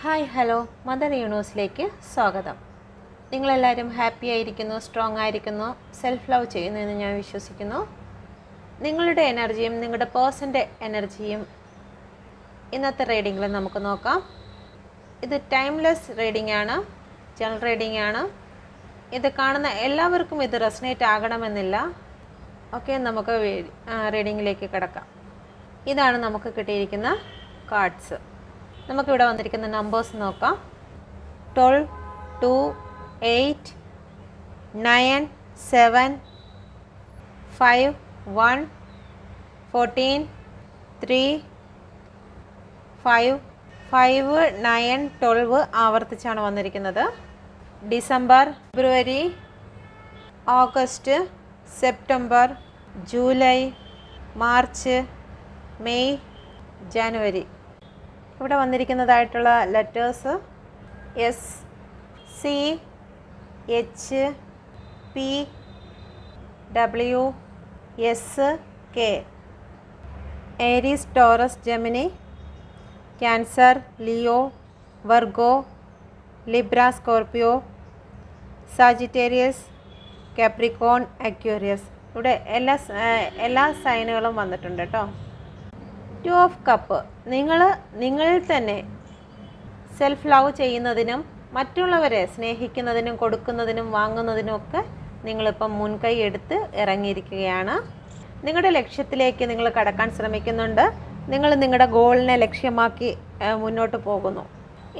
Hi hello mother യൂണിവേഴ്സിലേക്ക് സ്വാഗതം. നിങ്ങളെല്ലാവരും happy ആയിരിക്കുന്നു, സ്ട്രോങ് ആയിരിക്കുന്നു, സെൽഫ് ലവ് ചെയ്യുന്നു എന്ന് ഞാൻ വിശ്വസിക്കുന്നു. നിങ്ങളുടെ എനർജിയും നിങ്ങളുടെ പേഴ്സൻ്റെ എനർജിയും ഇന്നത്തെ റീഡിങ്ങിൽ നമുക്ക് നോക്കാം. ഇത് ടൈംലെസ് റീഡിംഗ് ആണ്, ജനറൽ റീഡിംഗ് ആണ്. ഇത് കാണുന്ന എല്ലാവർക്കും ഇത് റെസനേറ്റ് ആകണമെന്നില്ല. ഓക്കെ, നമുക്ക് റീഡിങ്ങിലേക്ക് കിടക്കാം. ഇതാണ് നമുക്ക് കിട്ടിയിരിക്കുന്ന കാർഡ്സ്. നമുക്കിവിടെ വന്നിരിക്കുന്ന നമ്പേഴ്സ് നോക്കാം. 12, 2, 8, 9, 7, 5, 1, 14, 3, 5, 9, 12 ആവർത്തിച്ചാണ് വന്നിരിക്കുന്നത്. December, February, August, September, July, March, May, January. ഇവിടെ വന്നിരിക്കുന്നതായിട്ടുള്ള letters S, C, H, P, W, S, K. Aries, Taurus, Gemini, Cancer, Leo, Virgo, Libra, Scorpio, Sagittarius, Capricorn, Aquarius. ഇവിടെ എല്ലാ സൈനുകളും വന്നിട്ടുണ്ട് കേട്ടോ. 2 ഓഫ് കപ്പ്. നിങ്ങളിൽ തന്നെ സെൽഫ് ലവ് ചെയ്യുന്നതിനും മറ്റുള്ളവരെ സ്നേഹിക്കുന്നതിനും കൊടുക്കുന്നതിനും വാങ്ങുന്നതിനും ഒക്കെ നിങ്ങളിപ്പം മുൻകൈ എടുത്ത് ഇറങ്ങിയിരിക്കുകയാണ്. നിങ്ങളുടെ ലക്ഷ്യത്തിലേക്ക് നിങ്ങൾ കടക്കാൻ ശ്രമിക്കുന്നുണ്ട്. നിങ്ങൾ നിങ്ങളുടെ ഗോളിനെ ലക്ഷ്യമാക്കി മുന്നോട്ട് പോകുന്നു.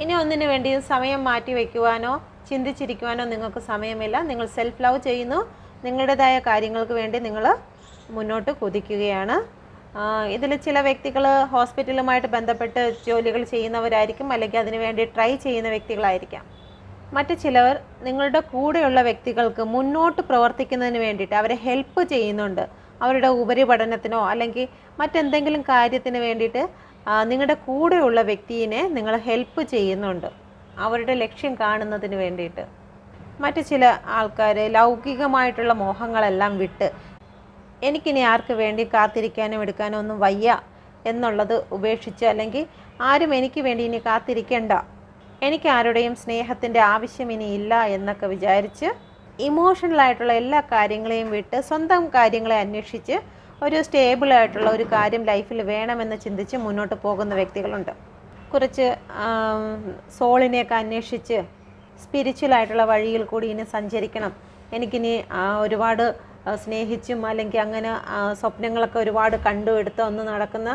ഇനി ഒന്നിനു വേണ്ടിയും സമയം മാറ്റി വയ്ക്കുവാനോ ചിന്തിച്ചിരിക്കുവാനോ നിങ്ങൾക്ക് സമയമില്ല. നിങ്ങൾ സെൽഫ് ലവ് ചെയ്യുന്നു. നിങ്ങളുടേതായ കാര്യങ്ങൾക്ക് വേണ്ടി നിങ്ങൾ മുന്നോട്ട് കുതിക്കുകയാണ്. ഇതിൽ ചില വ്യക്തികൾ ഹോസ്പിറ്റലുമായിട്ട് ബന്ധപ്പെട്ട് ജോലികൾ ചെയ്യുന്നവരായിരിക്കും, അല്ലെങ്കിൽ അതിനു വേണ്ടി ട്രൈ ചെയ്യുന്ന വ്യക്തികളായിരിക്കാം. മറ്റു ചിലവർ നിങ്ങളുടെ കൂടെയുള്ള വ്യക്തികൾക്ക് മുന്നോട്ട് പ്രവർത്തിക്കുന്നതിന് വേണ്ടിയിട്ട് അവരെ ഹെൽപ്പ് ചെയ്യുന്നുണ്ട്. അവരുടെ ഉപരിപഠനത്തിനോ അല്ലെങ്കിൽ മറ്റെന്തെങ്കിലും കാര്യത്തിന് വേണ്ടിയിട്ട് നിങ്ങളുടെ കൂടെയുള്ള വ്യക്തിയെ നിങ്ങൾ ഹെൽപ്പ് ചെയ്യുന്നുണ്ട്, അവരുടെ ലക്ഷ്യം കാണുന്നതിന് വേണ്ടിയിട്ട്. മറ്റു ചില ആൾക്കാർ ലൗകികമായിട്ടുള്ള മോഹങ്ങളെല്ലാം വിട്ട് എനിക്കിനി ആർക്ക് വേണ്ടി കാത്തിരിക്കാനും എടുക്കാനോ ഒന്നും വയ്യ എന്നുള്ളത് ഉപേക്ഷിച്ച്, അല്ലെങ്കിൽ ആരും എനിക്ക് വേണ്ടി ഇനി കാത്തിരിക്കേണ്ട, എനിക്ക് ആരുടെയും സ്നേഹത്തിൻ്റെ ആവശ്യം ഇനി ഇല്ല എന്നൊക്കെ വിചാരിച്ച് ഇമോഷണലായിട്ടുള്ള എല്ലാ കാര്യങ്ങളെയും വിട്ട് സ്വന്തം കാര്യങ്ങളെ അന്വേഷിച്ച് ഒരു സ്റ്റേബിളായിട്ടുള്ള ഒരു കാര്യം ലൈഫിൽ വേണമെന്ന് ചിന്തിച്ച് മുന്നോട്ട് പോകുന്ന വ്യക്തികളുണ്ട്. കുറച്ച് സോളിനെയൊക്കെ അന്വേഷിച്ച് സ്പിരിച്വലായിട്ടുള്ള വഴിയിൽ കൂടി ഇനി സഞ്ചരിക്കണം, എനിക്കിനി ഒരുപാട് സ്നേഹിച്ചും അല്ലെങ്കിൽ അങ്ങനെ സ്വപ്നങ്ങളൊക്കെ ഒരുപാട് കണ്ടു എടുത്ത് ഒന്ന് നടക്കുന്ന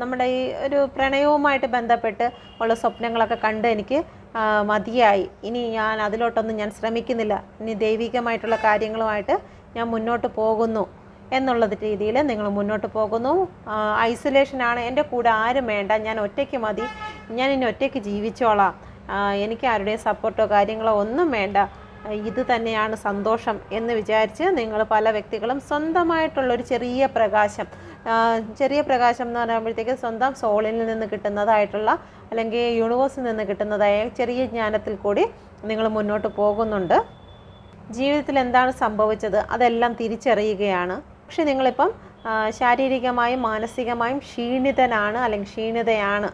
നമ്മുടെ ഈ ഒരു പ്രണയവുമായിട്ട് ബന്ധപ്പെട്ട് ഉള്ള സ്വപ്നങ്ങളൊക്കെ കണ്ട് എനിക്ക് മതിയായി, ഇനി ഞാൻ അതിലോട്ടൊന്നും ഞാൻ ശ്രമിക്കുന്നില്ല, ഇനി ദൈവികമായിട്ടുള്ള കാര്യങ്ങളുമായിട്ട് ഞാൻ മുന്നോട്ട് പോകുന്നു എന്നുള്ളത് രീതിയിൽ നിങ്ങൾ മുന്നോട്ട് പോകുന്നു. ഐസൊലേഷനാണ്, എൻ്റെ കൂടെ ആരും വേണ്ട, ഞാൻ ഒറ്റയ്ക്ക് മതി, ഞാൻ ഇനി ഒറ്റയ്ക്ക് ജീവിച്ചോളാം, എനിക്ക് ആരുടെയും സപ്പോർട്ടോ കാര്യങ്ങളോ ഒന്നും വേണ്ട, ഇത് തന്നെയാണ് സന്തോഷം എന്ന് വിചാരിച്ച് നിങ്ങൾ പല വ്യക്തികളും സ്വന്തമായിട്ടുള്ളൊരു ചെറിയ പ്രകാശം എന്ന് പറയുമ്പോഴത്തേക്ക് സ്വന്തം സോളിൽ നിന്ന് കിട്ടുന്നതായിട്ടുള്ള അല്ലെങ്കിൽ യൂണിവേഴ്സിൽ നിന്ന് കിട്ടുന്നതായ ചെറിയ ജ്ഞാനത്തിൽ കൂടി നിങ്ങൾ മുന്നോട്ട് പോകുന്നുണ്ട്. ജീവിതത്തിൽ എന്താണ് സംഭവിച്ചത് അതെല്ലാം തിരിച്ചറിയുകയാണ്. പക്ഷെ നിങ്ങളിപ്പം ശാരീരികമായും മാനസികമായും ക്ഷീണിതനാണ് അല്ലെങ്കിൽ ക്ഷീണിതയാണ്.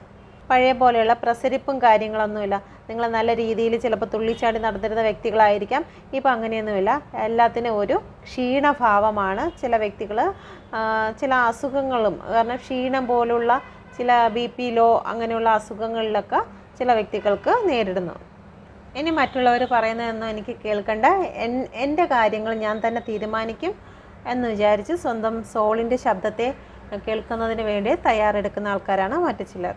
പഴയ പോലെയുള്ള പ്രസരിപ്പും കാര്യങ്ങളൊന്നുമില്ല. നിങ്ങൾ നല്ല രീതിയിൽ ചിലപ്പോൾ തുള്ളിച്ചാടി നടന്നിരുന്ന വ്യക്തികളായിരിക്കാം, ഇപ്പം അങ്ങനെയൊന്നുമില്ല. എല്ലാത്തിനും ഒരു ക്ഷീണഭാവമാണ്. ചില വ്യക്തികൾ ചില അസുഖങ്ങളും കാരണം ക്ഷീണം പോലുള്ള ചില BP ലോ അങ്ങനെയുള്ള അസുഖങ്ങളിലൊക്കെ ചില വ്യക്തികൾക്ക് നേരിടുന്നു. ഇനി മറ്റുള്ളവർ പറയുന്നതൊന്നും എനിക്ക് കേൾക്കണ്ട, എൻ്റെ കാര്യങ്ങൾ ഞാൻ തന്നെ തീരുമാനിക്കും എന്ന് വിചാരിച്ച് സ്വന്തം സോളിൻ്റെ ശബ്ദത്തെ കേൾക്കുന്നതിന് വേണ്ടി തയ്യാറെടുക്കുന്ന ആൾക്കാരാണ് മറ്റു ചിലർ.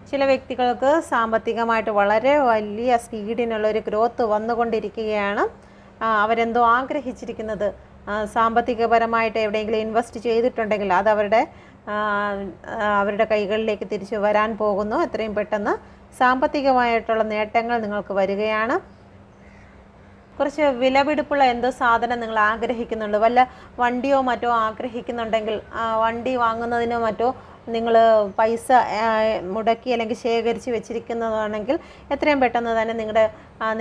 ചില വ്യക്തികൾക്ക് സാമ്പത്തികമായിട്ട് വളരെ വലിയ സ്പീഡിനുള്ളൊരു ഗ്രോത്ത് വന്നുകൊണ്ടിരിക്കുകയാണ്. അവരെന്തോ ആഗ്രഹിച്ചിരിക്കുന്നത് സാമ്പത്തികപരമായിട്ട് എവിടെയെങ്കിലും ഇൻവെസ്റ്റ് ചെയ്തിട്ടുണ്ടെങ്കിൽ അത് അവരുടെ കൈകളിലേക്ക് തിരിച്ചു വരാൻ പോകുന്നു. എത്രയും പെട്ടെന്ന് സാമ്പത്തികമായിട്ടുള്ള നേട്ടങ്ങൾ നിങ്ങൾക്ക് വരികയാണ്. കുറച്ച് വിലപിടിപ്പുള്ള എന്തോ സാധനം നിങ്ങൾ ആഗ്രഹിക്കുന്നുണ്ട്, വല്ല വണ്ടിയോ മറ്റോ ആഗ്രഹിക്കുന്നുണ്ടെങ്കിൽ വണ്ടി വാങ്ങുന്നതിനോ മറ്റോ നിങ്ങൾ പൈസ മുടക്കി അല്ലെങ്കിൽ ശേഖരിച്ച് വെച്ചിരിക്കുന്നതാണെങ്കിൽ എത്രയും പെട്ടെന്ന് തന്നെ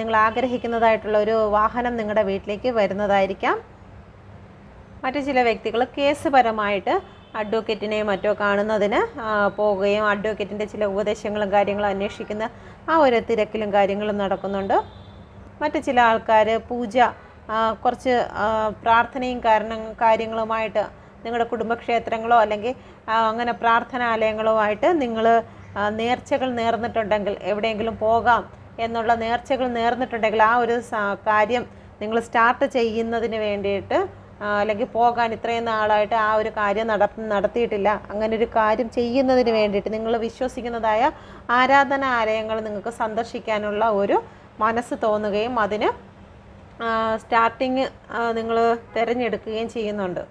നിങ്ങൾ ആഗ്രഹിക്കുന്നതായിട്ടുള്ള ഒരു വാഹനം നിങ്ങളുടെ വീട്ടിലേക്ക് വരുന്നതായിരിക്കാം. മറ്റു ചില വ്യക്തികൾ കേസ് പരമായിട്ട് അഡ്വക്കേറ്റിനെയോ മറ്റോ കാണുന്നതിന് പോവുകയും അഡ്വക്കേറ്റിൻ്റെ ചില ഉപദേശങ്ങളും കാര്യങ്ങളും അന്വേഷിക്കുന്ന ആ ഒരു തിരക്കിലും കാര്യങ്ങളും നടക്കുന്നുണ്ട്. മറ്റ് ചില ആൾക്കാർ പൂജ, കുറച്ച് പ്രാർത്ഥനയും കാര്യങ്ങളുമായിട്ട് നിങ്ങളുടെ കുടുംബക്ഷേത്രങ്ങളോ അല്ലെങ്കിൽ അങ്ങനെ പ്രാർത്ഥനാലയങ്ങളുമായിട്ട് നിങ്ങൾ നേർച്ചകൾ നേർന്നിട്ടുണ്ടെങ്കിൽ, എവിടെയെങ്കിലും പോകാം എന്നുള്ള നേർച്ചകൾ നേർന്നിട്ടുണ്ടെങ്കിൽ ആ ഒരു കാര്യം നിങ്ങൾ സ്റ്റാർട്ട് ചെയ്യുന്നതിന് വേണ്ടിയിട്ട്, അല്ലെങ്കിൽ പോകാൻ ഇത്രയും നാളായിട്ട് ആ ഒരു കാര്യം നടത്തിയിട്ടില്ല, അങ്ങനെ ഒരു കാര്യം ചെയ്യുന്നതിന് വേണ്ടിയിട്ട് നിങ്ങൾ വിശ്വസിക്കുന്നതായ ആരാധനാലയങ്ങൾ നിങ്ങൾക്ക് സന്ദർശിക്കാനുള്ള ഒരു മനസ്സ് തോന്നുകയും അതിന് സ്റ്റാർട്ടിങ് നിങ്ങൾ തിരഞ്ഞെടുക്കുകയും ചെയ്യുന്നുണ്ട്.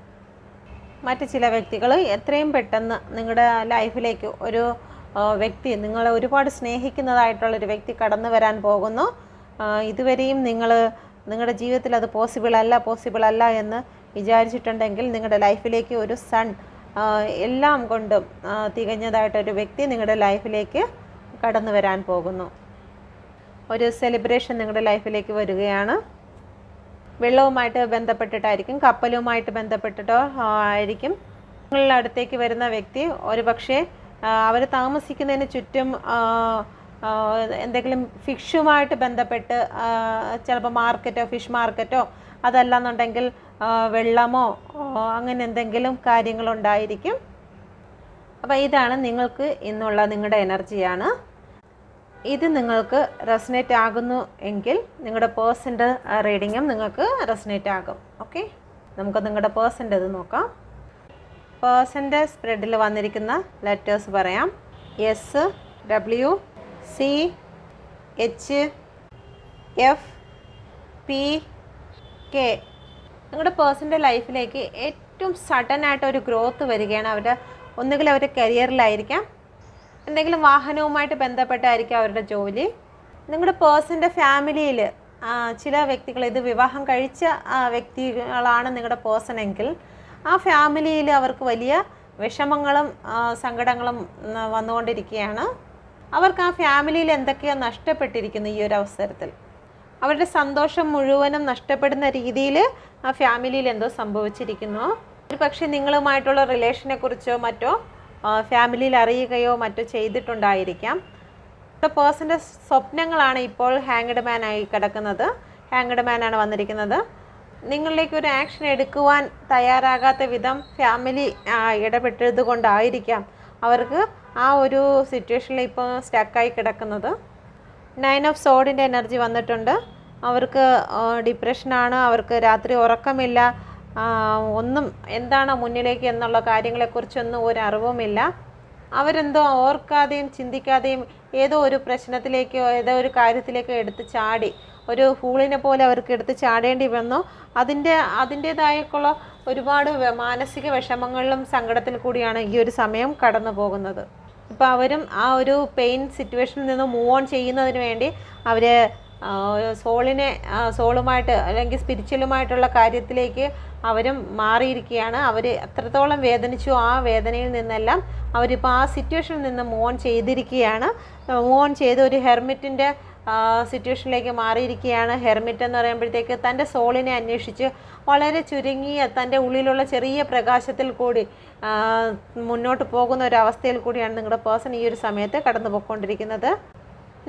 മറ്റ് ചില വ്യക്തികൾ എത്രയും പെട്ടെന്ന് നിങ്ങളുടെ ലൈഫിലേക്ക് ഒരു വ്യക്തി, നിങ്ങളെ ഒരുപാട് സ്നേഹിക്കുന്നതായിട്ടുള്ളൊരു വ്യക്തി കടന്നു വരാൻ പോകുന്നു. ഇതുവരെയും നിങ്ങളുടെ ജീവിതത്തിൽ അത് പോസിബിൾ അല്ല എന്ന് വിചാരിച്ചിട്ടുണ്ടെങ്കിൽ നിങ്ങളുടെ ലൈഫിലേക്ക് ഒരു സൺ എല്ലാം കൊണ്ടും തികഞ്ഞതായിട്ടൊരു വ്യക്തി നിങ്ങളുടെ ലൈഫിലേക്ക് കടന്നു വരാൻ പോകുന്നു. ഒരു സെലിബ്രേഷൻ നിങ്ങളുടെ ലൈഫിലേക്ക് വരികയാണ്. വെള്ളവുമായിട്ട് ബന്ധപ്പെട്ടിട്ടായിരിക്കും, കപ്പലുമായിട്ട് ബന്ധപ്പെട്ടിട്ടോ ആയിരിക്കും. നിങ്ങളുടെ അടുത്തേക്ക് വരുന്ന വ്യക്തി ഒരു പക്ഷേ അവർ താമസിക്കുന്നതിന് ചുറ്റും എന്തെങ്കിലും ഫിഷുമായിട്ട് ബന്ധപ്പെട്ട് ചിലപ്പോൾ മാർക്കറ്റോ, ഫിഷ് മാർക്കറ്റോ, അതല്ലാന്നുണ്ടെങ്കിൽ വെള്ളമോ അങ്ങനെ എന്തെങ്കിലും കാര്യങ്ങളുണ്ടായിരിക്കും. അപ്പോൾ ഇതാണ് നിങ്ങൾക്ക് ഇന്നുള്ള നിങ്ങളുടെ എനർജിയാണ്. ഇത് നിങ്ങൾക്ക് റെസനേറ്റ് ആകുന്നു എങ്കിൽ നിങ്ങളുടെ പേഴ്സൻ്റെ റീഡിങ്ങും നിങ്ങൾക്ക് റെസനേറ്റ് ആകും. ഓക്കെ, നമുക്ക് നിങ്ങളുടെ പേഴ്സൻ്റെ ഇത് നോക്കാം. പേഴ്സൻ്റെ സ്പ്രെഡിൽ വന്നിരിക്കുന്ന ലെറ്റേഴ്സ് പറയാം. S, W, C, H, F, P, K. നിങ്ങളുടെ പേഴ്സൻ്റെ ലൈഫിലേക്ക് ഏറ്റവും സഡനായിട്ട് ഒരു ഗ്രോത്ത് വരികയാണ്. ഒന്നുകിൽ അവർ കരിയറിലായിരിക്കാം, എന്തെങ്കിലും വാഹനവുമായിട്ട് ബന്ധപ്പെട്ടായിരിക്കും അവരുടെ ജോലി. നിങ്ങളുടെ പേഴ്സൻ്റെ ഫാമിലിയിൽ ചില വ്യക്തികൾ, ഇത് വിവാഹം കഴിച്ച വ്യക്തികളാണ് നിങ്ങളുടെ പേഴ്സൺ എങ്കിൽ ആ ഫാമിലിയിൽ അവർക്ക് വലിയ വിഷമങ്ങളും സങ്കടങ്ങളും വന്നുകൊണ്ടിരിക്കുകയാണ്. അവർക്ക് ആ ഫാമിലിയിൽ എന്തൊക്കെയോ നഷ്ടപ്പെട്ടിരിക്കുന്നു. ഈ ഒരു അവസരത്തിൽ അവരുടെ സന്തോഷം മുഴുവനും നഷ്ടപ്പെടുന്ന രീതിയിൽ ആ ഫാമിലിയിൽ എന്തോ സംഭവിച്ചിരിക്കുന്നു. ഒരു പക്ഷേ നിങ്ങളുമായിട്ടുള്ള റിലേഷനെ കുറിച്ചോ മറ്റോ ഫാമിലിയിൽ അറിയുകയോ മറ്റോ ചെയ്തിട്ടുണ്ടായിരിക്കാം. പേഴ്സൻ്റെ സ്വപ്നങ്ങളാണ് ഇപ്പോൾ ഹാങ്ഡ് മാൻ ആയി കിടക്കുന്നത്. ഹാങ്ഡ് മാനാണ് വന്നിരിക്കുന്നത്. നിങ്ങളിലേക്ക് ഒരു ആക്ഷൻ എടുക്കുവാൻ തയ്യാറാകാത്ത വിധം ഫാമിലി ഇടപെട്ടത് കൊണ്ടായിരിക്കാം അവർക്ക് ആ ഒരു സിറ്റുവേഷനിൽ ഇപ്പോൾ സ്റ്റക്കായി കിടക്കുന്നത്. 9 ഓഫ് സോഡിൻ്റെ എനർജി വന്നിട്ടുണ്ട്. അവർക്ക് ഡിപ്രഷനാണ്, അവർക്ക് രാത്രി ഉറക്കമില്ല, ഒന്നും എന്താണ് മുന്നിലേക്ക് എന്നുള്ള കാര്യങ്ങളെക്കുറിച്ചൊന്നും ഒരു അറിവുമില്ല. അവരെന്തോ ഓർക്കാതെയും ചിന്തിക്കാതെയും ഏതോ ഒരു പ്രശ്നത്തിലേക്കോ ഏതോ ഒരു കാര്യത്തിലേക്കോ എടുത്ത് ചാടി, ഒരു ഫൂളിനെ പോലെ അവർക്ക് എടുത്ത് ചാടേണ്ടി വന്നു. അതിൻ്റേതായിട്ടുള്ള ഒരുപാട് മാനസിക വിഷമങ്ങളിലും സങ്കടത്തിൽ കൂടിയാണ് ഈ ഒരു സമയം കടന്നു പോകുന്നത്. ഇപ്പോൾ അവരും ആ ഒരു പെയിൻ സിറ്റുവേഷനിൽ നിന്ന് മൂവ് ഓൺ ചെയ്യുന്നതിന് വേണ്ടി അവർ സോളുമായിട്ട് അല്ലെങ്കിൽ സ്പിരിച്വലുമായിട്ടുള്ള കാര്യത്തിലേക്ക് അവരും മാറിയിരിക്കുകയാണ്. അവർ എത്രത്തോളം വേദനിച്ചു ആ വേദനയിൽ നിന്നെല്ലാം അവരിപ്പോൾ ആ സിറ്റുവേഷനിൽ നിന്ന് മൂവ് ഓൺ ചെയ്തിരിക്കുകയാണ്. മൂവ് ഓൺ ചെയ്ത് ഒരു ഹെർമിറ്റിൻ്റെ സിറ്റുവേഷനിലേക്ക് മാറിയിരിക്കുകയാണ്. ഹെർമിറ്റ് എന്ന് പറയുമ്പോഴത്തേക്ക് തൻ്റെ സോളിനെ അന്വേഷിച്ച് വളരെ ചുരുങ്ങിയ തൻ്റെ ഉള്ളിലുള്ള ചെറിയ പ്രകാശത്തിൽ കൂടി മുന്നോട്ട് പോകുന്ന ഒരു അവസ്ഥയിൽ കൂടിയാണ് നിങ്ങളുടെ പേഴ്സൺ ഈ ഒരു സമയത്ത് കടന്നു പോയിക്കൊണ്ടിരിക്കുന്നത്.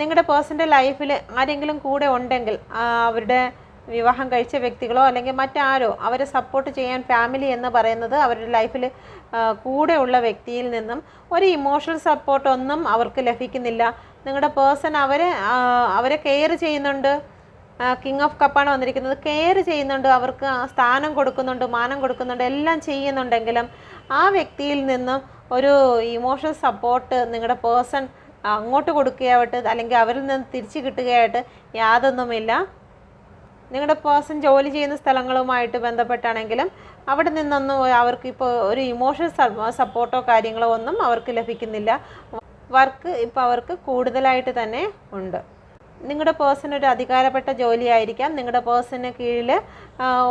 നിങ്ങളുടെ പേഴ്സൻ്റെ ലൈഫിൽ ആരെങ്കിലും കൂടെ ഉണ്ടെങ്കിൽ, അവരുടെ വിവാഹം കഴിച്ച വ്യക്തികളോ അല്ലെങ്കിൽ മറ്റാരോ അവരെ സപ്പോർട്ട് ചെയ്യാൻ ഫാമിലി എന്ന് പറയുന്നത് അവരുടെ ലൈഫിൽ കൂടെയുള്ള വ്യക്തിയിൽ നിന്നും ഒരു ഇമോഷണൽ സപ്പോർട്ടൊന്നും അവർക്ക് ലഭിക്കുന്നില്ല. നിങ്ങളുടെ പേഴ്സൺ അവരെ കെയർ ചെയ്യുന്നുണ്ട്. കിങ് ഓഫ് കപ്പാണ് വന്നിരിക്കുന്നത്. കെയർ ചെയ്യുന്നുണ്ട്, അവർക്ക് സ്ഥാനം കൊടുക്കുന്നുണ്ട്, മാനം കൊടുക്കുന്നുണ്ട്, എല്ലാം ചെയ്യുന്നുണ്ടെങ്കിലും ആ വ്യക്തിയിൽ നിന്നും ഒരു ഇമോഷണൽ സപ്പോർട്ട് നിങ്ങളുടെ പേഴ്സൺ അങ്ങോട്ട് കൊടുക്കുകയായിട്ട് അല്ലെങ്കിൽ അവരിൽ നിന്ന് തിരിച്ചു കിട്ടുകയായിട്ട് യാതൊന്നുമില്ല. നിങ്ങളുടെ പേഴ്സൺ ജോലി ചെയ്യുന്ന സ്ഥലങ്ങളുമായിട്ട് ബന്ധപ്പെട്ടാണെങ്കിലും അവിടെ നിന്നൊന്നും അവർക്കിപ്പോൾ ഒരു ഇമോഷണൽ സപ്പോർട്ടോ കാര്യങ്ങളോ ഒന്നും അവർക്ക് ലഭിക്കുന്നില്ല. വർക്ക് ഇപ്പോൾ അവർക്ക് കൂടുതലായിട്ട് തന്നെ ഉണ്ട്. നിങ്ങളുടെ പേഴ്സൺ ഒരു അധികാരപ്പെട്ട ജോലിയായിരിക്കാം. നിങ്ങളുടെ പേഴ്സണിന് കീഴിൽ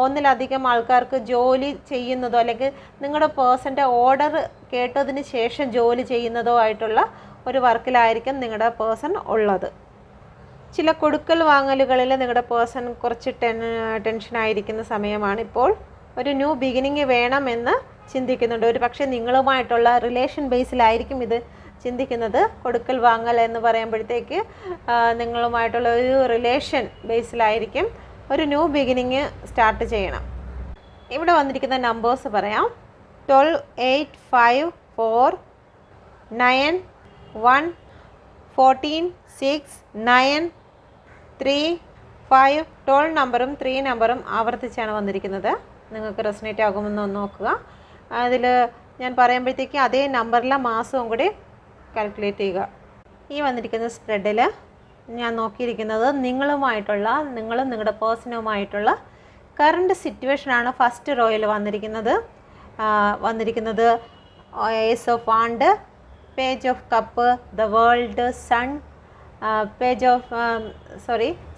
ഒന്നിലധികം ആൾക്കാർക്ക് ജോലി ചെയ്യുന്നതോ അല്ലെങ്കിൽ നിങ്ങളുടെ പേഴ്സൻ്റെ ഓർഡർ കേട്ടതിന് ശേഷം ജോലി ചെയ്യുന്നതോ ആയിട്ടുള്ള ഒരു വർക്കിലായിരിക്കും നിങ്ങളുടെ പേഴ്സൺ ഉള്ളത്. ചില കൊടുക്കൽ വാങ്ങലുകളിൽ നിങ്ങളുടെ പേഴ്സൺ കുറച്ച് ടെൻഷനായിരിക്കുന്ന സമയമാണ് ഇപ്പോൾ. ഒരു ന്യൂ ബിഗിനിങ് വേണമെന്ന് ചിന്തിക്കുന്നുണ്ട്. ഒരു പക്ഷേ നിങ്ങളുമായിട്ടുള്ള റിലേഷൻ ബേസിലായിരിക്കും ഇത് ചിന്തിക്കുന്നത്. കൊടുക്കൽ വാങ്ങൽ എന്ന് പറയുമ്പോഴത്തേക്ക് നിങ്ങളുമായിട്ടുള്ള ഒരു റിലേഷൻ ബേസിലായിരിക്കും ഒരു ന്യൂ ബിഗിനിങ് സ്റ്റാർട്ട് ചെയ്യണം. ഇവിടെ വന്നിരിക്കുന്ന നമ്പേഴ്സ് പറയാം. 12, 8, 5, 4, 9, 1, 14, 6, 9, 3, 5. 12 നമ്പറും 3 നമ്പറും ആവർത്തിച്ചാണ് വന്നിരിക്കുന്നത്. നിങ്ങൾക്ക് റെസനേറ്റ് ആകുമെന്ന് ഒന്ന് നോക്കുക. അതിൽ ഞാൻ പറയുമ്പോഴത്തേക്ക് അതേ നമ്പറിലെ മാസവും കൂടി കാൽക്കുലേറ്റ് ചെയ്യുക. ഈ വന്നിരിക്കുന്ന സ്പ്രെഡിൽ ഞാൻ നോക്കിയിരിക്കുന്നത് നിങ്ങളും നിങ്ങളുടെ പേഴ്സണുമായിട്ടുള്ള കറണ്ട് സിറ്റുവേഷനാണ് ഫസ്റ്റ് റോയിൽ വന്നിരിക്കുന്നത്. Ace of wand, page of cup, the world, sun,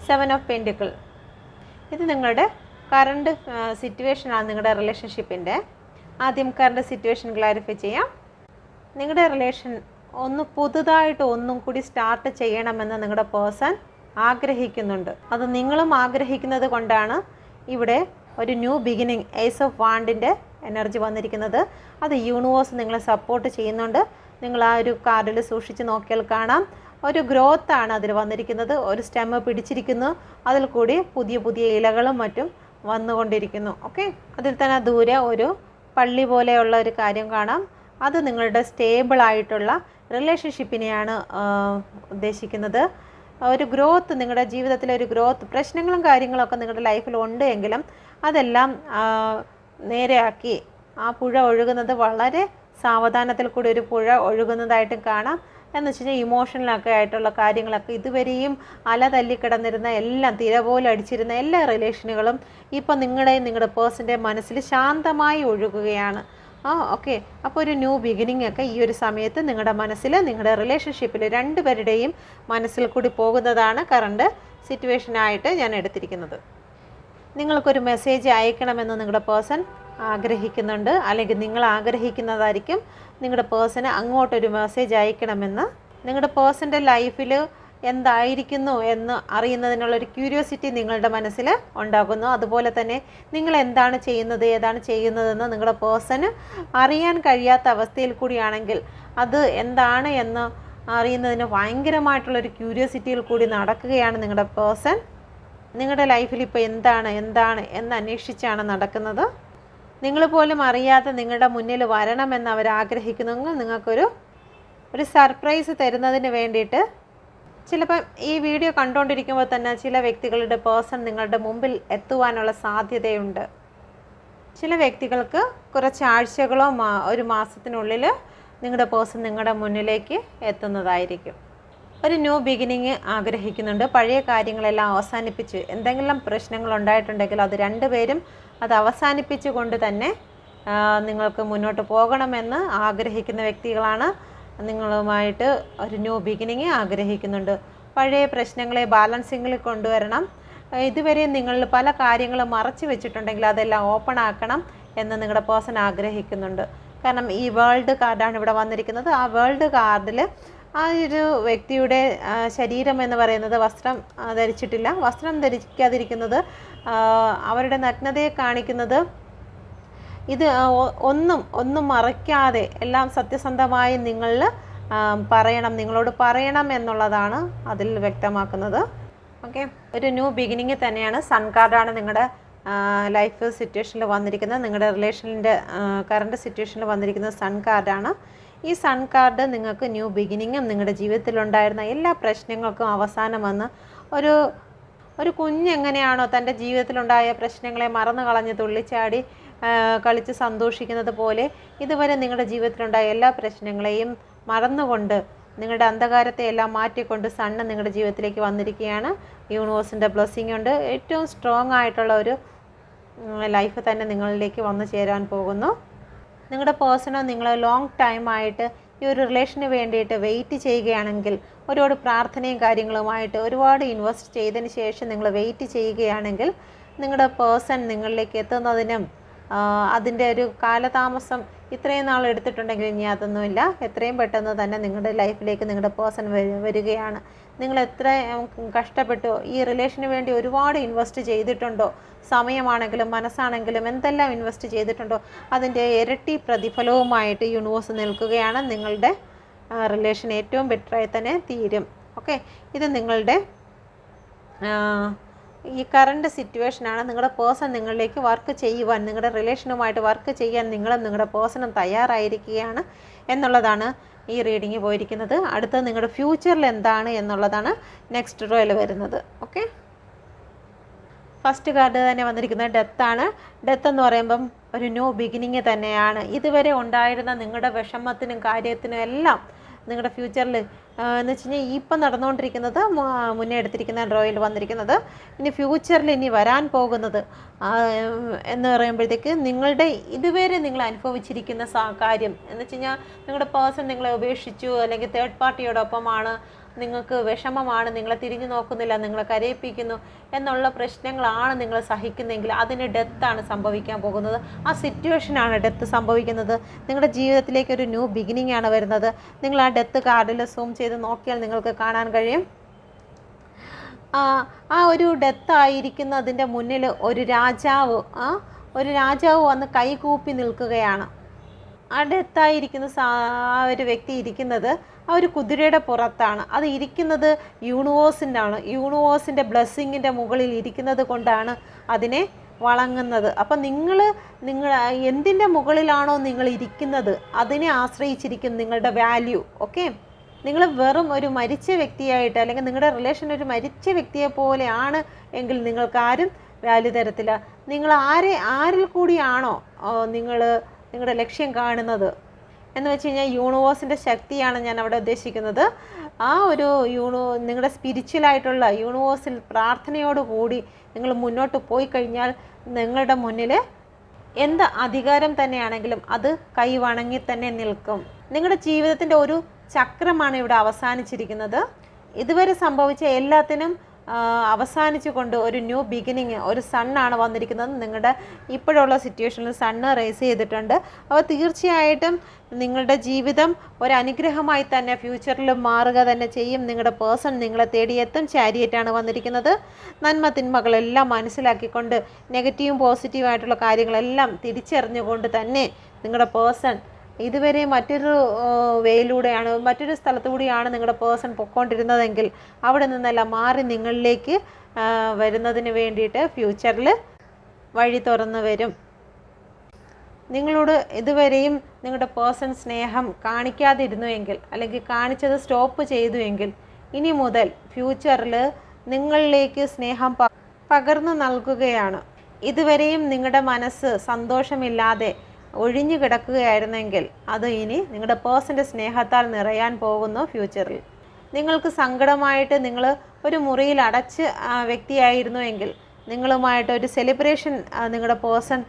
seven of pentacle. ഇത് നിങ്ങളുടെ കറണ്ട് സിറ്റുവേഷനാണ് നിങ്ങളുടെ റിലേഷൻഷിപ്പിൻ്റെ. ആദ്യം കറണ്ട് സിറ്റുവേഷൻ ക്ലാരിഫൈ ചെയ്യാം. നിങ്ങളുടെ റിലേഷൻ പുതുതായിട്ട് ഒന്നും കൂടി സ്റ്റാർട്ട് ചെയ്യണമെന്ന് നിങ്ങളുടെ പേഴ്സൺ ആഗ്രഹിക്കുന്നുണ്ട്. അത് നിങ്ങളും ആഗ്രഹിക്കുന്നത് കൊണ്ടാണ് ഇവിടെ ഒരു ന്യൂ ബിഗിനിങ്, ഏസ് ഓഫ് വാണ്ടിൻ്റെ എനർജി വന്നിരിക്കുന്നത്. അത് യൂണിവേഴ്സ് നിങ്ങളെ സപ്പോർട്ട് ചെയ്യുന്നുണ്ട്. നിങ്ങൾ ആ ഒരു കാർഡിൽ സൂക്ഷിച്ച് നോക്കിയാൽ കാണാം, ഒരു ഗ്രോത്താണ് അതിൽ വന്നിരിക്കുന്നത്. ഒരു സ്റ്റെമ്മ് പിടിച്ചിരിക്കുന്നു, അതിൽ കൂടി പുതിയ പുതിയ ഇലകളും മറ്റും വന്നുകൊണ്ടിരിക്കുന്നു. ഓക്കെ, അതിൽ തന്നെ ദൂരെ ഒരു പള്ളി പോലെയുള്ള ഒരു കാര്യം കാണാം. അത് നിങ്ങളുടെ സ്റ്റേബിളായിട്ടുള്ള റിലേഷൻഷിപ്പിനെയാണ് ഉദ്ദേശിക്കുന്നത്. ഒരു ഗ്രോത്ത്, നിങ്ങളുടെ ജീവിതത്തിലെ ഒരു ഗ്രോത്ത്. പ്രശ്നങ്ങളും കാര്യങ്ങളൊക്കെ നിങ്ങളുടെ ലൈഫിൽ ഉണ്ട് എങ്കിലും അതെല്ലാം നേരെയാക്കി ആ പുഴ ഒഴുകുന്നത് വളരെ സാവധാനത്തിൽ കൂടി ഒരു പുഴ ഒഴുകുന്നതായിട്ടും കാണാം. എന്ന് വെച്ച് കഴിഞ്ഞാൽ ഇമോഷണലൊക്കെ ആയിട്ടുള്ള കാര്യങ്ങളൊക്കെ ഇതുവരെയും അല തല്ലിക്കിടന്നിരുന്ന എല്ലാം, തിര പോലെ അടിച്ചിരുന്ന എല്ലാ റിലേഷനുകളും ഇപ്പം നിങ്ങളുടെ പേഴ്സൻ്റെ മനസ്സിൽ ശാന്തമായി ഒഴുകുകയാണ്. ഓക്കെ, അപ്പോൾ ഒരു ന്യൂ ബിഗിനിങ് ഒക്കെ ഈ ഒരു സമയത്ത് നിങ്ങളുടെ മനസ്സിൽ, നിങ്ങളുടെ റിലേഷൻഷിപ്പിൽ രണ്ടുപേരുടെയും മനസ്സിൽ കൂടി പോകുന്നതാണ് കറണ്ട് സിറ്റുവേഷനായിട്ട് ഞാൻ എടുത്തിരിക്കുന്നത്. നിങ്ങൾക്കൊരു മെസ്സേജ് അയക്കണമെന്ന് നിങ്ങളുടെ പേഴ്സൺ ആഗ്രഹിക്കുന്നുണ്ട്, അല്ലെങ്കിൽ നിങ്ങൾ ആഗ്രഹിക്കുന്നതായിരിക്കും നിങ്ങളുടെ പേഴ്സണ് അങ്ങോട്ടൊരു മെസ്സേജ് അയക്കണമെന്ന്. നിങ്ങളുടെ പേഴ്സൻ്റെ ലൈഫിൽ എന്തായിരിക്കുന്നു എന്ന് അറിയുന്നതിനുള്ളൊരു ക്യൂരിയോസിറ്റി നിങ്ങളുടെ മനസ്സിൽ ഉണ്ടാകുന്നു. അതുപോലെ തന്നെ നിങ്ങൾ എന്താണ് ചെയ്യുന്നത്, ഏതാണ് ചെയ്യുന്നതെന്ന് നിങ്ങളുടെ പേഴ്സണ് അറിയാൻ കഴിയാത്ത അവസ്ഥയിൽ കൂടിയാണെങ്കിൽ അത് എന്താണ് എന്ന് അറിയുന്നതിന് ഭയങ്കരമായിട്ടുള്ളൊരു ക്യൂരിയോസിറ്റിയിൽ കൂടി നടക്കുകയാണ് നിങ്ങളുടെ പേഴ്സൺ. നിങ്ങളുടെ ലൈഫിൽ ഇപ്പോൾ എന്താണ് എന്ന് അന്വേഷിച്ചാണ് നടക്കുന്നത്. നിങ്ങൾ പോലും അറിയാതെ നിങ്ങളുടെ മുന്നിൽ വരണമെന്ന് അവർ ആഗ്രഹിക്കുന്നെങ്കിൽ നിങ്ങൾക്കൊരു സർപ്രൈസ് തരുന്നതിന് വേണ്ടിയിട്ട് ചിലപ്പോൾ ഈ വീഡിയോ കണ്ടുകൊണ്ടിരിക്കുമ്പോൾ തന്നെ ചില വ്യക്തികളുടെ പേഴ്സൺ നിങ്ങളുടെ മുമ്പിൽ എത്തുവാനുള്ള സാധ്യതയുണ്ട്. ചില വ്യക്തികൾക്ക് കുറച്ച് ആഴ്ചകളോ ഒരു മാസത്തിനുള്ളിൽ നിങ്ങളുടെ പേഴ്സൺ നിങ്ങളുടെ മുന്നിലേക്ക് എത്തുന്നതായിരിക്കും. ഒരു ന്യൂ ബിഗിനിങ് ആഗ്രഹിക്കുന്നുണ്ട്. പഴയ കാര്യങ്ങളെല്ലാം അവസാനിപ്പിച്ച്, എന്തെങ്കിലും പ്രശ്നങ്ങൾ ഉണ്ടായിട്ടുണ്ടെങ്കിൽ അത് രണ്ടുപേരും അത് അവസാനിപ്പിച്ചു കൊണ്ട് തന്നെ നിങ്ങൾക്ക് മുന്നോട്ട് പോകണമെന്ന് ആഗ്രഹിക്കുന്ന വ്യക്തികളാണ്. നിങ്ങളുമായിട്ട് ഒരു ന്യൂ ബിഗിനിങ് ആഗ്രഹിക്കുന്നുണ്ട്. പഴയ പ്രശ്നങ്ങളെ ബാലൻസിങ്ങിൽ കൊണ്ടുവരണം. ഇതുവരെ നിങ്ങൾ പല കാര്യങ്ങളും മറച്ചു വെച്ചിട്ടുണ്ടെങ്കിൽ അതെല്ലാം ഓപ്പൺ ആക്കണം എന്ന് നിങ്ങളുടെ പേഴ്സൺ ആഗ്രഹിക്കുന്നുണ്ട്. കാരണം ഈ വേൾഡ് കാർഡാണ് ഇവിടെ വന്നിരിക്കുന്നത്. ആ വേൾഡ് കാർഡിൽ ആ ഒരു വ്യക്തിയുടെ ശരീരം എന്ന് പറയുന്നത് വസ്ത്രം ധരിച്ചിട്ടില്ല. വസ്ത്രം ധരിക്കാതിരിക്കുന്നത് അവരുടെ നഗ്നതയെ കാണിക്കുന്നത്. ഇത് ഒന്നും മറയ്ക്കാതെ എല്ലാം സത്യസന്ധമായി നിങ്ങളോട് പറയണം എന്നുള്ളതാണ് അതിൽ വ്യക്തമാക്കുന്നത്. ഓക്കെ, ഒരു ന്യൂ ബിഗിനിങ് തന്നെയാണ്. സൺ കാർഡാണ് നിങ്ങളുടെ ലൈഫ് സിറ്റുവേഷനിൽ വന്നിരിക്കുന്നത്. നിങ്ങളുടെ റിലേഷനിൻ്റെ കറണ്ട് സിറ്റുവേഷനിൽ വന്നിരിക്കുന്നത് സൺ കാർഡാണ്. ഈ സൺ കാർഡ് നിങ്ങൾക്ക് ന്യൂ ബിഗിനിങ്ങും നിങ്ങളുടെ ജീവിതത്തിലുണ്ടായിരുന്ന എല്ലാ പ്രശ്നങ്ങൾക്കും അവസാനം വന്ന് ഒരു കുഞ്ഞെങ്ങനെയാണോ തൻ്റെ ജീവിതത്തിലുണ്ടായ പ്രശ്നങ്ങളെ മറന്നു കളഞ്ഞ് തുള്ളിച്ചാടി കളിച്ച് സന്തോഷിക്കുന്നത് പോലെ ഇതുവരെ നിങ്ങളുടെ ജീവിതത്തിലുണ്ടായ എല്ലാ പ്രശ്നങ്ങളെയും മറന്നുകൊണ്ട് നിങ്ങളുടെ അന്ധകാരത്തെ എല്ലാം മാറ്റിക്കൊണ്ട് സണ്ണ് നിങ്ങളുടെ ജീവിതത്തിലേക്ക് വന്നിരിക്കുകയാണ്. യൂണിവേഴ്സിൻ്റെ ബ്ലെസ്സിങ് ഉണ്ട്. ഏറ്റവും സ്ട്രോങ് ആയിട്ടുള്ള ഒരു ലൈഫ് തന്നെ നിങ്ങളിലേക്ക് വന്നു ചേരാൻ പോകുന്നു. നിങ്ങളുടെ പേഴ്സണോ നിങ്ങൾ ലോങ് ടൈമായിട്ട് ഈ ഒരു റിലേഷന് വേണ്ടിയിട്ട് വെയിറ്റ് ചെയ്യുകയാണെങ്കിൽ, ഒരുപാട് പ്രാർത്ഥനയും കാര്യങ്ങളുമായിട്ട് ഒരുപാട് ഇൻവെസ്റ്റ് ചെയ്തതിന് ശേഷം നിങ്ങൾ വെയിറ്റ് ചെയ്യുകയാണെങ്കിൽ നിങ്ങളുടെ പേഴ്സൺ നിങ്ങളിലേക്ക് എത്തുന്നതിനും അതിൻ്റെ ഒരു കാലതാമസം ഇത്രയും നാൾ എടുത്തിട്ടുണ്ടെങ്കിൽ ഇനി അതൊന്നുമില്ല. എത്രയും പെട്ടെന്ന് തന്നെ നിങ്ങളുടെ ലൈഫിലേക്ക് നിങ്ങളുടെ പേഴ്സൺ വരികയാണ്. നിങ്ങൾ എത്ര കഷ്ടപ്പെട്ടു, ഈ റിലേഷന് വേണ്ടി ഒരുപാട് ഇൻവെസ്റ്റ് ചെയ്തിട്ടുണ്ടോ, സമയമാണെങ്കിലും മനസ്സാണെങ്കിലും എന്തെല്ലാം ഇൻവെസ്റ്റ് ചെയ്തിട്ടുണ്ടോ അതിൻ്റെ ഇരട്ടി പ്രതിഫലവുമായിട്ട് യൂണിവേഴ്സ് നിൽക്കുകയാണ്. നിങ്ങളുടെ റിലേഷൻ ഏറ്റവും ബെറ്ററായി തന്നെ തീരും. ഓക്കെ, ഇത് നിങ്ങളുടെ ഈ കറണ്ട് സിറ്റുവേഷനാണ്. നിങ്ങളുടെ പേഴ്സൺ നിങ്ങളിലേക്ക് വർക്ക് ചെയ്യുവാൻ, നിങ്ങളുടെ റിലേഷനുമായിട്ട് വർക്ക് ചെയ്യാൻ നിങ്ങളും നിങ്ങളുടെ പേഴ്സണും തയ്യാറായിരിക്കുകയാണ് എന്നുള്ളതാണ് ഈ റീഡിങ് പോയിരിക്കുന്നത്. അടുത്തത് നിങ്ങളുടെ ഫ്യൂച്ചറിൽ എന്താണ് എന്നുള്ളതാണ് നെക്സ്റ്റ് റോയിൽ വരുന്നത്. ഓക്കെ, ഫസ്റ്റ് കാർഡ് തന്നെ വന്നിരിക്കുന്നത് ഡെത്താണ്. ഡെത്ത് എന്ന് പറയുമ്പം ഒരു ന്യൂ ബിഗിനിങ് തന്നെയാണ്. ഇതുവരെ ഉണ്ടായിരുന്ന നിങ്ങളുടെ വിഷമത്തിനും കാര്യത്തിനും എല്ലാം നിങ്ങളുടെ ഫ്യൂച്ചറിൽ എന്ന് വെച്ച് കഴിഞ്ഞാൽ ഇപ്പം നടന്നുകൊണ്ടിരിക്കുന്നത്, മുന്നേ എടുത്തിരിക്കുന്ന ഡ്രോയിൽ വന്നിരിക്കുന്നത്, ഇനി ഫ്യൂച്ചറിൽ ഇനി വരാൻ പോകുന്നത് എന്ന് പറയുമ്പോഴത്തേക്ക് നിങ്ങളുടെ ഇതുവരെ നിങ്ങൾ അനുഭവിച്ചിരിക്കുന്ന കാര്യം എന്ന് വെച്ച് കഴിഞ്ഞാൽ നിങ്ങളുടെ പേഴ്സൺ നിങ്ങളെ ഉപേക്ഷിച്ചു, അല്ലെങ്കിൽ തേർഡ് പാർട്ടിയോടൊപ്പമാണ്, നിങ്ങൾക്ക് വിഷമമാണ്, നിങ്ങളെ തിരിഞ്ഞു നോക്കുന്നില്ല, നിങ്ങളെ കരയിപ്പിക്കുന്നു എന്നുള്ള പ്രശ്നങ്ങളാണ് നിങ്ങൾ സഹിക്കുന്നതെങ്കിൽ അതിന് ഡെത്താണ് സംഭവിക്കാൻ പോകുന്നത്. ആ സിറ്റുവേഷനാണ് ഡെത്ത് സംഭവിക്കുന്നത്. നിങ്ങളുടെ ജീവിതത്തിലേക്ക് ഒരു ന്യൂ ബിഗിനിങ് ആണ് വരുന്നത്. നിങ്ങൾ ആ ഡെത്ത് കാർഡിൽ സൂം ചെയ്ത് നോക്കിയാൽ നിങ്ങൾക്ക് കാണാൻ കഴിയും. ആ ഒരു ഡെത്ത് ആയിരിക്കുന്നതിൻ്റെ മുന്നിൽ ഒരു രാജാവ് വന്ന് കൈകൂപ്പി നിൽക്കുകയാണ്. ആ ഡെത്തായിരിക്കുന്ന ആ ഒരു വ്യക്തി ഇരിക്കുന്നത് ആ ഒരു കുതിരയുടെ പുറത്താണ്. അത് ഇരിക്കുന്നത് യൂണിവേഴ്സിൻ്റെ ബ്ലെസ്സിങ്ങിൻ്റെ മുകളിൽ ഇരിക്കുന്നത് കൊണ്ടാണ് അതിനെ വണങ്ങുന്നത്. അപ്പം നിങ്ങൾ എന്തിൻ്റെ മുകളിലാണോ നിങ്ങൾ ഇരിക്കുന്നത് അതിനെ ആശ്രയിച്ചിരിക്കും നിങ്ങളുടെ വാല്യൂ. ഓക്കെ, നിങ്ങൾ വെറും ഒരു മരിച്ച വ്യക്തിയായിട്ട്, അല്ലെങ്കിൽ നിങ്ങളുടെ റിലേഷൻ ഒരു മരിച്ച വ്യക്തിയെ പോലെയാണ് എങ്കിൽ നിങ്ങൾക്ക് ആരും വാല്യൂ തരത്തില്ല. നിങ്ങൾ ആരിൽ കൂടിയാണോ നിങ്ങളുടെ ലക്ഷ്യം കാണുന്നത് എന്ന് വെച്ച് കഴിഞ്ഞാൽ യൂണിവേഴ്സിൻ്റെ ശക്തിയാണ് ഞാൻ അവിടെ ഉദ്ദേശിക്കുന്നത്. ആ ഒരു നിങ്ങളുടെ സ്പിരിച്വലായിട്ടുള്ള യൂണിവേഴ്സിൽ പ്രാർത്ഥനയോടുകൂടി നിങ്ങൾ മുന്നോട്ട് പോയി കഴിഞ്ഞാൽ നിങ്ങളുടെ മുന്നിൽ എന്ത് അധികാരം തന്നെയാണെങ്കിലും അത് കൈവണങ്ങി തന്നെ നിൽക്കും. നിങ്ങളുടെ ജീവിതത്തിൻ്റെ ഒരു ചക്രമാണ് ഇവിടെ അവസാനിച്ചിരിക്കുന്നത്. ഇതുവരെ സംഭവിച്ച എല്ലാത്തിനും അവസാനിച്ചു കൊണ്ട് ഒരു ന്യൂ ബിഗിനിങ്, ഒരു സണ്ണാണ് വന്നിരിക്കുന്നത്. നിങ്ങളുടെ ഇപ്പോഴുള്ള സിറ്റുവേഷനിൽ സണ്ണ് റേസ് ചെയ്തിട്ടുണ്ട്. അപ്പോൾ തീർച്ചയായിട്ടും നിങ്ങളുടെ ജീവിതം ഒരു അനുഗ്രഹമായി തന്നെ ഫ്യൂച്ചറിൽ മാറുക തന്നെ ചെയ്യും. നിങ്ങളുടെ പേഴ്സൺ നിങ്ങളെ തേടിയെത്തും. ചാരിയറ്റാണ് വന്നിരിക്കുന്നത്. നന്മ തിന്മകളെല്ലാം മനസ്സിലാക്കിക്കൊണ്ട് നെഗറ്റീവും പോസിറ്റീവായിട്ടുള്ള കാര്യങ്ങളെല്ലാം തിരിച്ചറിഞ്ഞുകൊണ്ട് തന്നെ നിങ്ങളുടെ പേഴ്സൺ ഇതുവരെ മറ്റൊരു വേയിലൂടെയാണ്, മറ്റൊരു സ്ഥലത്തുകൂടിയാണ് നിങ്ങളുടെ പേഴ്സൺ പൊയ്ക്കൊണ്ടിരുന്നതെങ്കിൽ അവിടെ നിന്നെല്ലാം മാറി നിങ്ങളിലേക്ക് വരുന്നതിന് വേണ്ടിയിട്ട് ഫ്യൂച്ചറിൽ വഴി തുറന്നു വരും. നിങ്ങളോട് ഇതുവരെയും നിങ്ങളുടെ പേഴ്സൺ സ്നേഹം കാണിക്കാതിരുന്നുവെങ്കിൽ, അല്ലെങ്കിൽ കാണിച്ചത് സ്റ്റോപ്പ് ചെയ്തുവെങ്കിൽ, ഇനി മുതൽ ഫ്യൂച്ചറിൽ നിങ്ങളിലേക്ക് സ്നേഹം പകർന്നു നൽകുകയാണ്. ഇതുവരെയും നിങ്ങളുടെ മനസ്സ് സന്തോഷമില്ലാതെ ഒഴിഞ്ഞു കിടക്കുകയായിരുന്നെങ്കിൽ അത് ഇനി നിങ്ങളുടെ പേഴ്സൻ്റെ സ്നേഹത്താൽ നിറയാൻ പോകുന്നു ഫ്യൂച്ചറിൽ. നിങ്ങൾക്ക് സങ്കടമായിട്ട് നിങ്ങൾ ഒരു മുറിയിൽ അടച്ച വ്യക്തിയായിരുന്നു എങ്കിൽ നിങ്ങളുമായിട്ട് ഒരു സെലിബ്രേഷൻ നിങ്ങളുടെ പേഴ്സൺ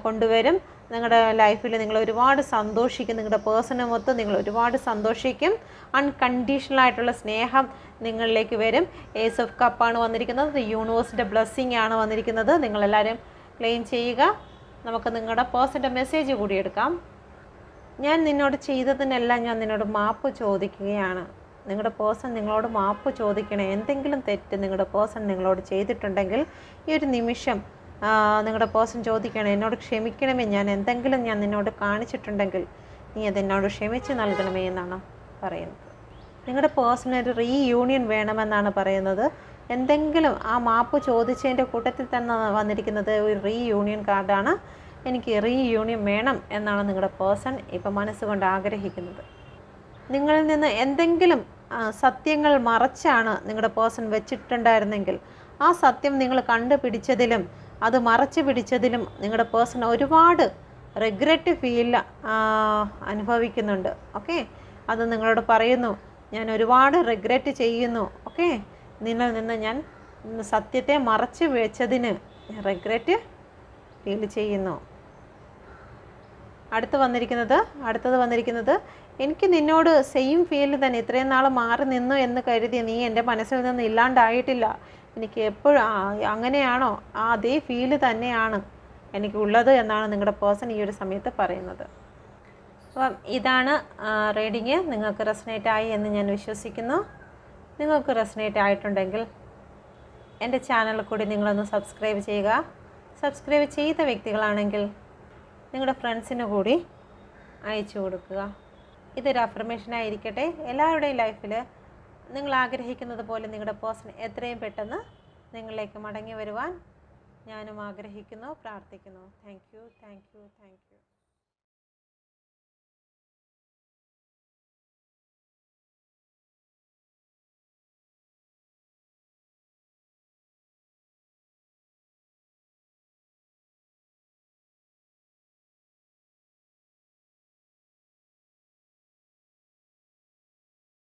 കൊണ്ടുവരും. നിങ്ങളുടെ ലൈഫിൽ നിങ്ങൾ ഒരുപാട് സന്തോഷിക്കും. നിങ്ങളുടെ പേഴ്സണുമൊത്ത് നിങ്ങൾ ഒരുപാട് സന്തോഷിക്കും. അൺകണ്ടീഷണലായിട്ടുള്ള സ്നേഹം നിങ്ങളിലേക്ക് വരും. ഏസ് ഓഫ് കപ്പാണ് വന്നിരിക്കുന്നത്. യൂണിവേഴ്സിൻ്റെ ബ്ലെസ്സിങ് ആണ് വന്നിരിക്കുന്നത്. നിങ്ങളെല്ലാവരും ക്ലെയിം ചെയ്യുക. നമുക്ക് നിങ്ങളുടെ പേഴ്സൻ്റെ മെസ്സേജ് കൂടി എടുക്കാം. ഞാൻ നിന്നോട് ചെയ്തതിനെല്ലാം ഞാൻ നിന്നോട് മാപ്പ് ചോദിക്കുകയാണ്. നിങ്ങളുടെ പേഴ്സൺ നിങ്ങളോട് മാപ്പ് ചോദിക്കണേ. എന്തെങ്കിലും തെറ്റ് നിങ്ങളുടെ പേഴ്സൺ നിങ്ങളോട് ചെയ്തിട്ടുണ്ടെങ്കിൽ ഈ ഒരു നിമിഷം നിങ്ങളുടെ പേഴ്സൺ ചോദിക്കണം, എന്നോട് ക്ഷമിക്കണമേ, ഞാൻ നിന്നോട് കാണിച്ചിട്ടുണ്ടെങ്കിൽ നീ അതെന്നോട് ക്ഷമിച്ച് നൽകണമേ എന്നാണ് പറയുന്നത്. നിങ്ങളുടെ പേഴ്സണൊരു റീയൂണിയൻ വേണമെന്നാണ് പറയുന്നത്. എന്തെങ്കിലും ആ മാപ്പ് ചോദിച്ചതിൻ്റെ കൂട്ടത്തിൽ തന്നെ വന്നിരിക്കുന്നത് ഒരു റീയൂണിയൻ കാർഡാണ്. എനിക്ക് റീയൂണിയൻ വേണം എന്നാണ് നിങ്ങളുടെ പേഴ്സൺ ഇപ്പം മനസ്സുകൊണ്ട് ആഗ്രഹിക്കുന്നത്. നിങ്ങളിൽ നിന്ന് എന്തെങ്കിലും സത്യങ്ങൾ മറച്ചാണ് നിങ്ങളുടെ പേഴ്സൺ വെച്ചിട്ടുണ്ടായിരുന്നെങ്കിൽ ആ സത്യം നിങ്ങൾ കണ്ടുപിടിച്ചതിലും അത് മറച്ചു പിടിച്ചതിലും നിങ്ങളുടെ പേഴ്സൺ ഒരുപാട് റിഗ്രറ്റ് ഫീൽ അനുഭവിക്കുന്നുണ്ട്. ഓക്കെ, അത് നിങ്ങളോട് പറയുന്നു, ഞാൻ ഒരുപാട് റിഗ്രറ്റ് ചെയ്യുന്നു. ഓക്കെ, നിന്നിൽ നിന്ന് ഞാൻ സത്യത്തെ മറച്ചു വെച്ചതിന് റിഗ്രറ്റ് ഫീൽ ചെയ്യുന്നു. അടുത്തത് വന്നിരിക്കുന്നത് എനിക്ക് നിന്നോട് സെയിം ഫീൽ തന്നെ, ഇത്രയും നാൾ മാറി നിന്നു എന്ന് കരുതി നീ എൻ്റെ മനസ്സിൽ നിന്ന് ഇല്ലാണ്ടായിട്ടില്ല. എനിക്ക് എപ്പോഴും അങ്ങനെയാണോ, അതേ ഫീല് തന്നെയാണ് എനിക്കുള്ളത് എന്നാണ് നിങ്ങളുടെ പേഴ്സൺ ഈ ഒരു സമയത്ത് പറയുന്നത്. അപ്പം ഇതാണ് റീഡിങ്. നിങ്ങൾക്ക് റെസനേറ്റ് ആയി എന്ന് ഞാൻ വിശ്വസിക്കുന്നു. നിങ്ങൾക്ക് റെസനേറ്റ് ആയിട്ടുണ്ടെങ്കിൽ എൻ്റെ ചാനൽ കൂടി നിങ്ങളൊന്ന് സബ്സ്ക്രൈബ് ചെയ്യുക. സബ്സ്ക്രൈബ് ചെയ്ത വ്യക്തികളാണെങ്കിൽ നിങ്ങളുടെ ഫ്രണ്ട്സിന് കൂടി അയച്ചു കൊടുക്കുക. ഇതൊരു അഫർമേഷൻ ആയിരിക്കട്ടെ. എല്ലാവരുടെയും ലൈഫിൽ നിങ്ങൾ ആഗ്രഹിക്കുന്നത് പോലെ നിങ്ങളുടെ പേഴ്സൺ എത്രയും പെട്ടെന്ന് നിങ്ങളിലേക്ക് മടങ്ങി വരുവാൻ ഞാനും ആഗ്രഹിക്കുന്നു, പ്രാർത്ഥിക്കുന്നു. Thank you.